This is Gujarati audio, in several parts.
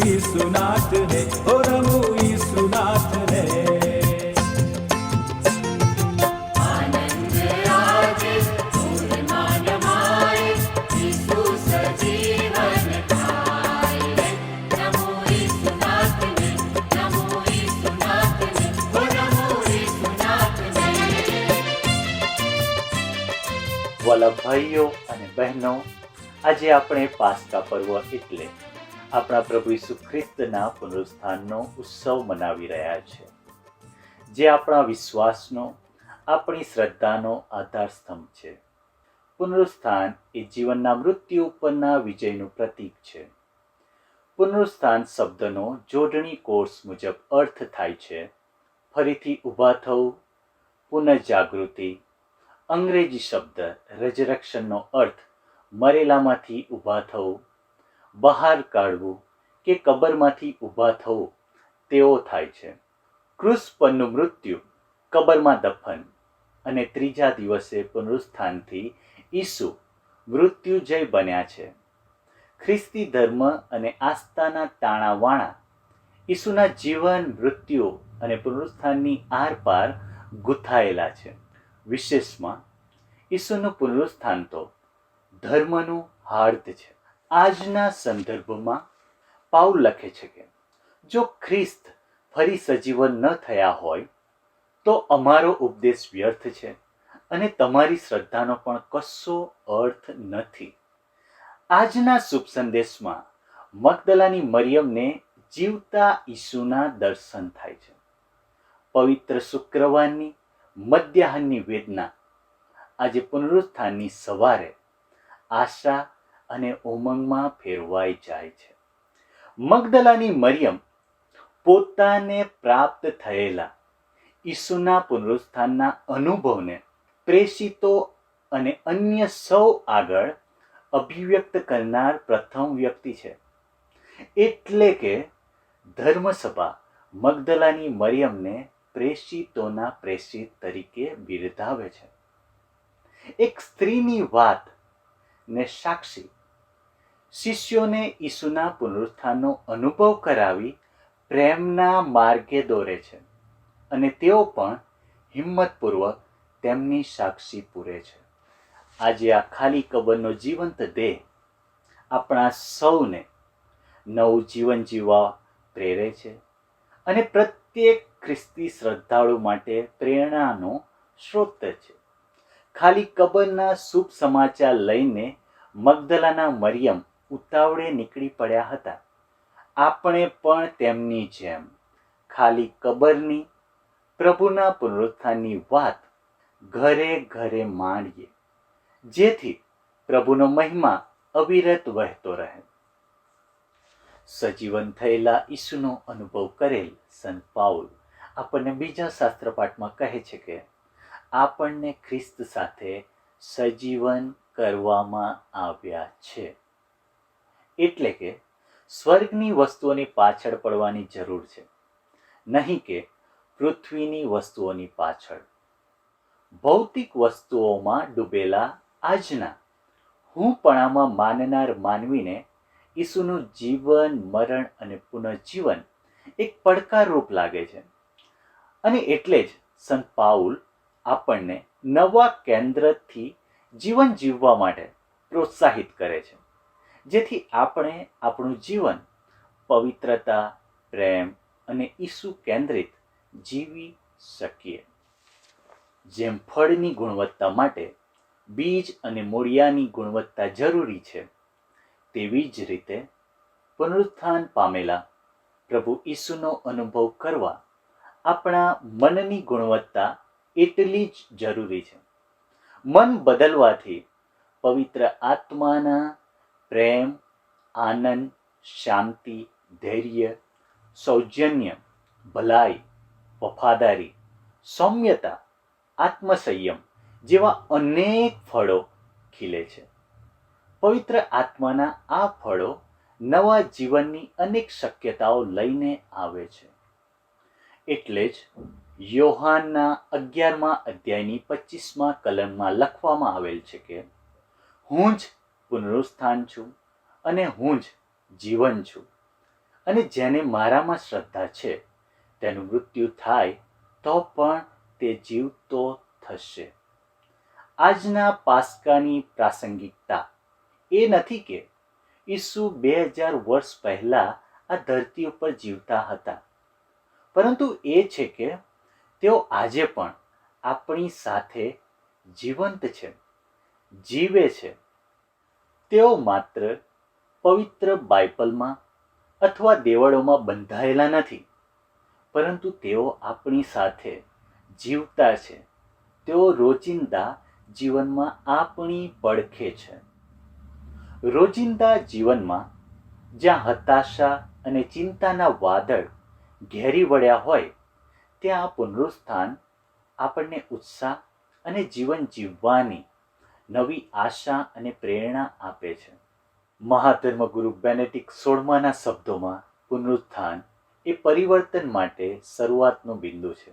ઈસુનાથ રે, ઓ રમું ઈસુનાથ રે. વાલા ભાઈઓ અને બહેનો, આજે આપણે પાસ્કા પર્વ એટલે આપણા પ્રભુ ઈસુ ખ્રિસ્તના પુનરુત્થાનનો ઉત્સવ મનાવી રહ્યા છે, જે આપણા વિશ્વાસનો, આપણી શ્રદ્ધાનો આધાર સ્તંભ છે. પુનરુત્થાન એ જીવનના મૃત્યુ ઉપરના વિજયનું પ્રતીક છે. પુનરુત્થાન શબ્દનો જોડણી કોર્સ મુજબ અર્થ થાય છે ફરીથી ઊભા થવું, પુનઃજાગૃતિ. અંગ્રેજી શબ્દ રેઝરેક્શનનો અર્થ મરેલામાંથી ઊભા થવું, બહાર કાઢવું કે કબરમાંથી ઊભા થવું તેવો થાય છે. ક્રૂસ પરનું મૃત્યુ, કબરમાં દફન અને ત્રીજા દિવસે પુનરુત્થાનથી ઈસુ મૃત્યુજય બન્યા છે. ખ્રિસ્તી ધર્મ અને આસ્થાના તાણાવાણા ઈસુના જીવન, મૃત્યુ અને પુનરુત્થાનની આરપાર ગૂંથાયેલા છે. વિશેષમાં ઈસુનું પુનરુત્થાન તો ધર્મનું હાર્દ છે. આજના સંદર્ભમાં પાઉલ લખે છે કે જો ખ્રિસ્ત ફરી સજીવન ન થયા હોય તો અમારો ઉપદેશ વ્યર્થ છે અને તમારી શ્રદ્ધાનો પણ કશો અર્થ નથી. આજના શુભ સંદેશમાં મગદલાની મરિયમને જીવતા ઈસુના દર્શન થાય છે. પવિત્ર શુક્રવારની મધ્યાહનની વેદના આજે પુનરુત્થાનની સવારે આશા અને ઉમંગમાં ફેરવાઈ જાય છે. મગદલાની મરિયમ પોતાને પ્રાપ્ત થયેલા ઈસુના પુનરુત્થાનના અનુભવને પ્રેષિતો અને અન્ય સૌ આગળ અભિવ્યક્ત કરનાર પ્રથમ વ્યક્તિ છે. એટલે કે ધર્મસભા મગદલાની મરિયમને પ્રેષિતોના પ્રેષિત તરીકે બિરદાવે છે. એક સ્ત્રીની વાત ને સાક્ષી શિષ્યોને ઈસુના પુનરુત્થાનનો અનુભવ કરાવી પ્રેમના માર્ગે દોરે છે અને તેઓ પણ હિંમતપૂર્વક તેમની સાક્ષી પૂરે છે. આજે આ ખાલી કબરનો જીવંત દેહ આપણા સૌને નવું જીવન જીવવા પ્રેરે છે અને પ્રત્યેક ખ્રિસ્તી શ્રદ્ધાળુ માટે પ્રેરણાનો સ્ત્રોત છે. ખાલી કબરના શુભ સમાચાર લઈને મગદલાના મરિયમ ઉતાવળે નીકળી પડ્યા હતા. આપણે પણ તેમની જેમ ખાલી કબરની પ્રભુના પુનરુત્થાનની વાત ઘરે ઘરે માંડીએ, જેથી પ્રભુનો મહિમા અવિરત વહેતો રહે. સજીવન થયેલા ઈસુનો અનુભવ કરેલ સંત પાઉલ આપણને બીજા શાસ્ત્ર પાઠમાં કહે છે કે આપણને ખ્રિસ્ત સાથે સજીવન કરવામાં આવ્યા છે. એટલે કે સ્વર્ગની વસ્તુઓની પાછળ પડવાની જરૂર છે, નહીં કે પૃથ્વીની વસ્તુઓની પાછળ. ભૌતિક વસ્તુઓમાં ડૂબેલા આજના હુંપણામાં માનનાર માનવીને ઈસુનું જીવન, મરણ અને પુનઃજીવન એક પડકારરૂપ લાગે છે. અને એટલે જ સંત પાઉલ આપણને નવા કેન્દ્રથી જીવન જીવવા માટે પ્રોત્સાહિત કરે છે, જેથી આપણે આપણું જીવન પવિત્રતા, પ્રેમ અને ઈસુ કેન્દ્રિત જીવી શકીએ. જેમ ફળની ગુણવત્તા માટે બીજ અને મૂળિયાની ગુણવત્તા જરૂરી છે, તેવી જ રીતે પુનરુત્થાન પામેલા પ્રભુ ઈસુનો અનુભવ કરવા આપણા મનની ગુણવત્તા એટલી જ જરૂરી છે. મન બદલવાથી પવિત્ર આત્માના પ્રેમ, આનંદ, શાંતિ, ધૈર્ય, સૌજન્ય, ભલાઈ, વફાદારી, સૌમ્યતા, આત્મસંયમ જેવા અનેક ફળો ખીલે છે. પવિત્ર આત્માના આ ફળો નવા જીવનની અનેક શક્યતાઓ લઈને આવે છે. એટલે જ યોહાનના 11મા અધ્યાયની 25મા કલમમાં લખવામાં આવેલ છે કે હું જ પુનરુત્થાન છું અને હું જ જીવન છું, અને જેને મારામાં શ્રદ્ધા છે તેનું મૃત્યુ થાય તો પણ તે જીવતો થશે. આજના પાસ્કાની પ્રાસંગિકતા એ નથી કે ઈસુ 2000 વર્ષ પહેલા આ ધરતી ઉપર જીવતા હતા, પરંતુ એ છે કે તેઓ આજે પણ આપણી સાથે જીવંત છે, જીવે છે. તેઓ માત્ર પવિત્ર બાઇબલમાં અથવા દેવળોમાં બંધાયેલા નથી, પરંતુ તેઓ આપણી સાથે જીવતા છે. તેઓ રોજિંદા જીવનમાં આપણી પડખે છે. રોજિંદા જીવનમાં જ્યાં હતાશા અને ચિંતાના વાદળ ઘેરી વળ્યા હોય, ત્યાં પુનરુત્થાન આપણને ઉત્સાહ અને જીવન જીવવાની નવી આશા અને પ્રેરણા આપે છે. મહાધર્મગુરુ બેનેડિક્ટ 16ના શબ્દોમાં પુનરુત્થાન એ પરિવર્તન માટે શરૂઆતનો બિંદુ છે.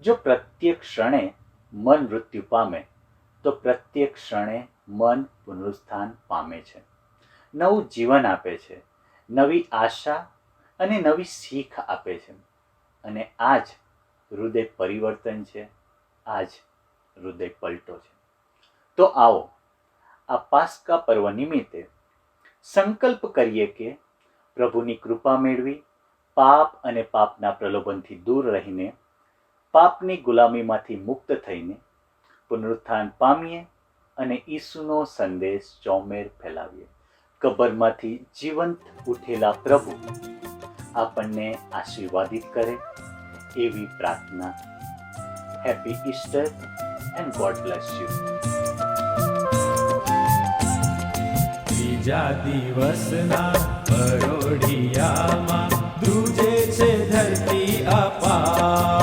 જો પ્રત્યેક ક્ષણે મન મૃત્યુ પામે તો પ્રત્યેક ક્ષણે મન પુનરુત્થાન પામે છે, નવું જીવન આપે છે, નવી આશા અને નવી શીખ આપે છે. અને આ જ હૃદય પરિવર્તન છે, આ જ હૃદય પલટો છે. તો આવો આ પાસ્કા પર્વ નિમિત્તે સંકલ્પ કરીએ કે પ્રભુની કૃપા મેળવી પાપ અને પાપના પ્રલોભનથી દૂર રહીને, પાપની ગુલામીમાંથી મુક્ત થઈને પુનરુત્થાન પામીએ અને ઈસુનો સંદેશ ચોમેર ફેલાવીએ. કબરમાંથી જીવંત ઉઠેલા પ્રભુ આપણને આશીર્વાદિત કરે એવી પ્રાર્થના. Happy Easter and God bless you. ત્રીજા દિવસના પરોઢિયામાં ધ્રુજે છે ધરતી અપાર.